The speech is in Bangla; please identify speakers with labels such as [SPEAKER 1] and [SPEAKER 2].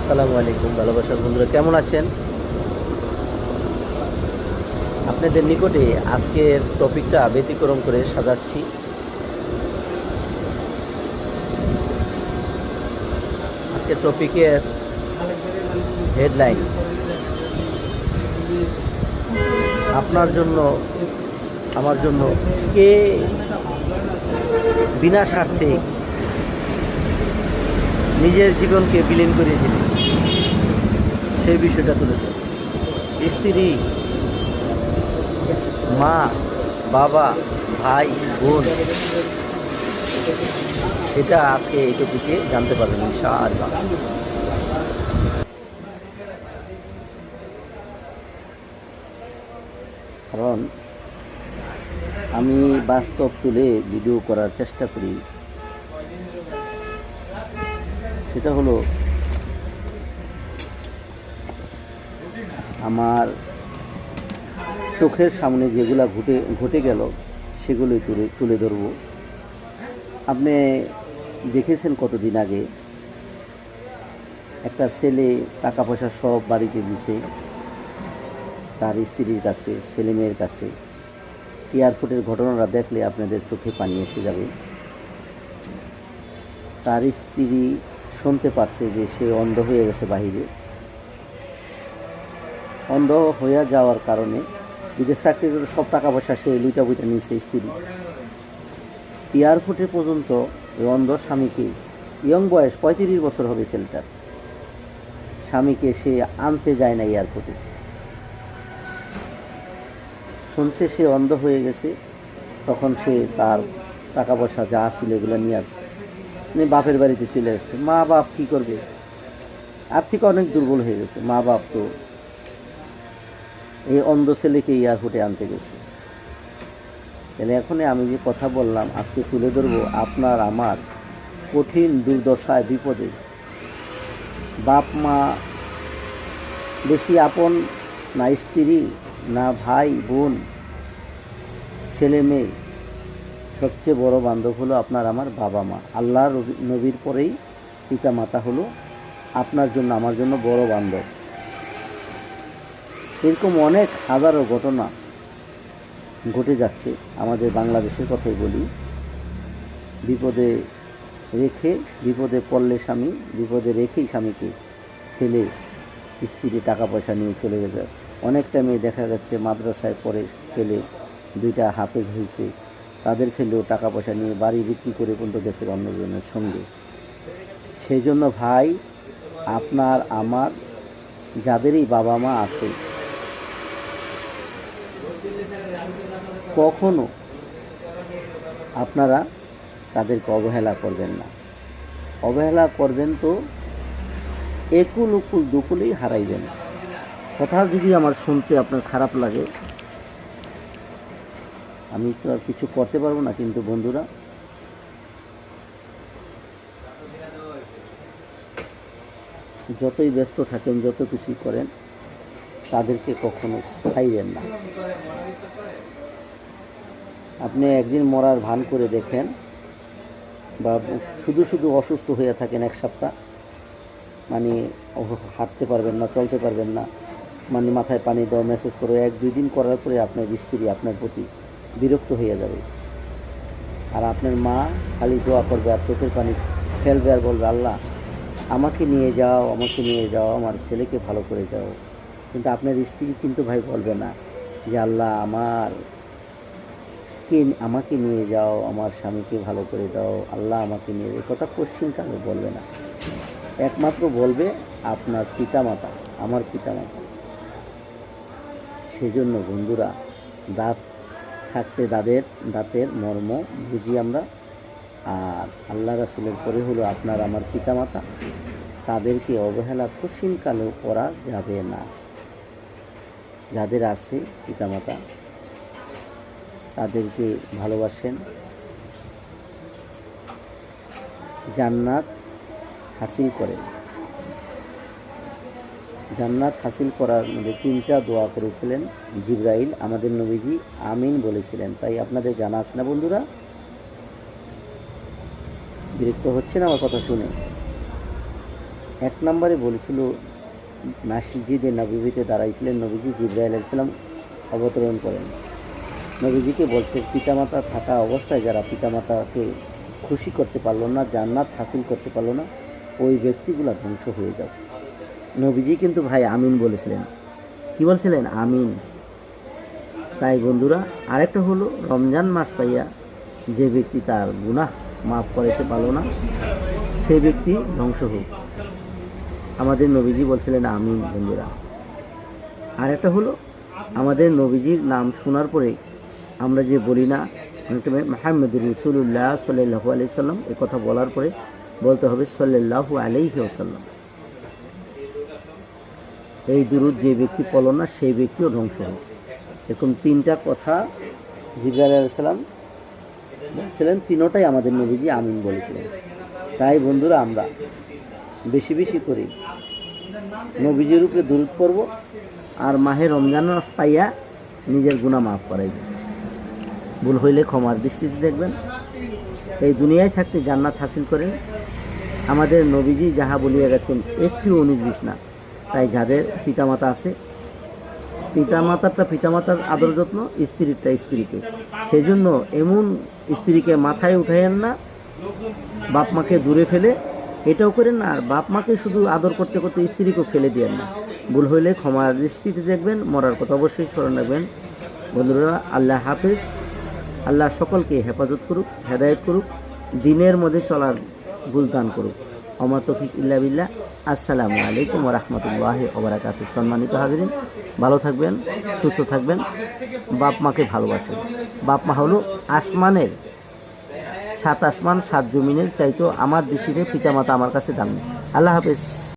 [SPEAKER 1] আসসালামু আলাইকুম ভালোবাসার বন্ধুরা, কেমন আছেন? আপনাদের নিকটে আজকের টপিকটা ব্যতিক্রম করে সাজাচ্ছি। আজকের টপিকের হেডলাইন, আপনার জন্য আমার জন্য কে বিনা স্বার্থে নিজের জীবনকে বিলীন করে দিলেন, সেই বিষয়টা তুলে ধরে। স্ত্রী, মা, বাবা, ভাই, বোন, সেটা আজকে এই টপিকে জানতে পারবেন ইনশাআল্লাহ। কারণ আমি বাস্তব তুলে ভিডিও করার চেষ্টা করি, সেটা হলো আমার চোখের সামনে যেগুলা ঘটে গেল সেগুলোই তুলে ধরব। আপনি দেখেছেন কতদিন আগে একটা ছেলে টাকা পয়সা সব বাড়িতে দিছে তার স্ত্রীর কাছে, ছেলে মেয়ের কাছে। এয়ারপোর্টের ঘটনাটা দেখলে আপনাদের চোখে পানি এসে যাবে। তার স্ত্রী শুনতে পারছে যে সে অন্ধ হয়ে গেছে বাহিরে। অন্ধ হয়ে যাওয়ার কারণে বিদেশ চাকরি করে সব টাকা পয়সা সে লুইটা বুইটা নিয়েছে স্ত্রী। এয়ারপোর্টে পর্যন্ত ওই অন্ধ স্বামীকে, ইয়ং বয়স 35 বছর হবে ছেলেটার, স্বামীকে সে আনতে যায় না এয়ারপোর্টে। শুনছে সে অন্ধ হয়ে গেছে, তখন সে তার টাকা পয়সা যা ছিল এগুলো নিয়ে বাপের বাড়িতে চলে আসছে। মা বাপ কী করবে, আর্থিক অনেক দুর্বল হয়ে গেছে। মা বাপ তো এই অন্ধ ছেলেকে এয়ারপোর্টে আনতে গেছে। তাহলে এখন আমি যে কথা বললাম আজকে তুলে ধরবো আপনার আমার কঠিন দুর্দশায়, বিপদে বাপ মা বেশি আপন না, স্ত্রী না, ভাই বোন, ছেলে মেয়ে, সবচেয়ে বড় বান্ধব হলো আপনার আমার বাবা মা। আল্লাহ নবীর পরেই পিতা মাতা হলো আপনার জন্য আমার জন্য বড় বান্ধব। এরকম অনেক হাজারো ঘটনা ঘটে যাচ্ছে আমাদের বাংলাদেশের কথাই বলি। বিপদে রেখে, বিপদে পড়লে স্বামী, বিপদে রেখেই স্বামীকে ফেলে স্ত্রী টাকা পয়সা নিয়ে চলে গেছে। অনেকটা মেয়ে দেখা গেছে মাদ্রাসায় পড়ে, ছেলে দুইটা হাফেজ হয়েছে, তাদের ফেলেও টাকা পয়সা নিয়ে বাড়ি বিক্রি করে পর্যন্ত গেছে অন্যজনের সঙ্গে। সেই জন্য ভাই, আপনার আমার যাদেরই বাবা মা আছে, কখনো আপনারা তাদেরকে অবহেলা করবেন না। অবহেলা করবেন তো একুল উকুল দুকুলেই হারাইবেন। কথা যদি আমার শুনতে আপনার খারাপ লাগে, আমি তো আর কিছু করতে পারবো না। কিন্তু বন্ধুরা, যতই ব্যস্ত থাকেন, যত কিছুই করেন, তাদেরকে কখনো ছাইবেন না। আপনি একদিন মরার ভান করে দেখেন, বা শুধু শুধু অসুস্থ হয়ে থাকেন এক সপ্তাহ, মানে হাঁটতে পারবেন না, চলতে পারবেন না, মানে মাথায় পানি দাও, মেসেজ করো, 1-2 দিন করার পরে আপনার স্ত্রী আপনার প্রতি বিরক্ত হয়ে যাবে। আর আপনার মা খালি দোয়া করবে আর চোখের পানি ফেলবে আর বলবে, আল্লাহ আমাকে নিয়ে যাও, আমাকে নিয়ে যাও, আমার ছেলেকে ভালো করে যাও। কিন্তু আপনার স্ত্রী কিন্তু ভাই বলবে না যে আল্লাহ আমাকে নিয়ে যাও, আমার স্বামীকে ভালো করে দাও, আল্লাহ আমাকে নিয়ে যাও। কথা পশ্চিমকালে বলবে না। একমাত্র বলবে আপনার পিতামাতা, আমার পিতামাতা। সেজন্য বন্ধুরা, দাঁত থাকতে দাঁতের মর্ম বুঝি আমরা। আর আল্লাহ রাসূলের পরে হলো আপনার আমার পিতামাতা, তাদেরকে অবহেলা পশ্চিমকালেও করা যাবে না। যাদের আছে পিতামাতা তাদেরকে ভালোবাসেন, জান্নাত হাসিল করেন। জান্নাত হাসিল করার মধ্যে 3টা দোয়া করেছিলেন জিবরাইল, আমাদের নবীজি আমিন বলেছিলেন। তাই আপনাদের জানা আছে না বন্ধুরা? বিরক্ত হচ্ছেন আমার কথা শুনে? এক নম্বরে বলেছিল মসজিদে নববীতে দাঁড়াইছিলেন নবীজি, জিবরাইল আলাইহিস সালাম অবতরণ করেন। নবীজিকে বলছে পিতামাতা থাকা অবস্থায় যারা পিতামাতাকে খুশি করতে পারলো না, জান্নাত হাসিল করতে পারলো না, ওই ব্যক্তিগুলো ধ্বংস হয়ে যাবে। নবীজি কিন্তু ভাই আমিন বলেছিলেন। কি বলছিলেন? আমিন। তাই বন্ধুরা, আরেকটা হলো রমজান মাস পাইয়া যে ব্যক্তি তার গুনাহ মাফ করাইতে পারলো না, সে ব্যক্তি ধ্বংস হোক। আমাদের নবীজি বলছিলেন আমিন বন্ধুরা। আরেকটা হলো আমাদের নবীজির নাম শোনার পরে আমরা যে বলি না মুহাম্মদুর রাসূলুল্লাহ সাল্লাল্লাহু আলাইহি সাল্লাম, এ কথা বলার পরে বলতে হবে সাল্লাল্লাহু আলাইহি ওয়াসাল্লাম। এই দুরূদ যে ব্যক্তি পড়ল না সেই ব্যক্তিও ধ্বংস হবে। এরকম তিনটা কথা জিবরাইল আলাইহিস সালাম বলছিলেন, তিনটাই আমাদের নবীজি আমিন বলেছিলেন। তাই বন্ধুরা, আমরা বেশি বেশি করে নবীজির উপরে দুরূদ পড়ব আর মাহে রমজান পাইয়া নিজের গুনাহ মাফ করাইব। ভুল হইলে ক্ষমার দৃষ্টিতে দেখবেন। এই দুনিয়ায় থাকতে জান্নাত হাসিল করেন। আমাদের নবীজি যাহা বলিয়া গেছেন একটু 19-20 না। তাই যাদের পিতামাতা আছে, পিতামাতার আদর যত্ন, স্ত্রীরটা স্ত্রীকে, সেজন্য এমন স্ত্রীকে মাথায় উঠাইয়েন না, বাপ মাকে দূরে ফেলে এটাও করেন না, আর বাপ মাকে শুধু আদর করতে করতে স্ত্রীকেও ফেলে দিয়েন না। ভুল হইলে ক্ষমার দৃষ্টিতে দেখবেন। মরার কথা অবশ্যই স্মরণ রাখবেন। বন্ধুরা, আল্লাহ হাফেজ। আল্লাহ সকলকে হেফাজত করুক, হেদায়েত করুক, দিনের মধ্যে চলার বুঝদান করুক। ওমা তৌফিক ইল্লা বিল্লাহ। আসসালামু আলাইকুম ওয়া রাহমাতুল্লাহি ওয়া বারাকাতুহু। সম্মানিত হাজিরিন, ভালো থাকবেন, সুস্থ থাকবেন, বাপ মাকে ভালোবাসেন। বাপ মা হলো আসমানের, 7 আসমান 7 জমিনের চাইতো আমার দৃষ্টিতে পিতামাতা আমার কাছে দামি। আল্লাহ হাফেজ।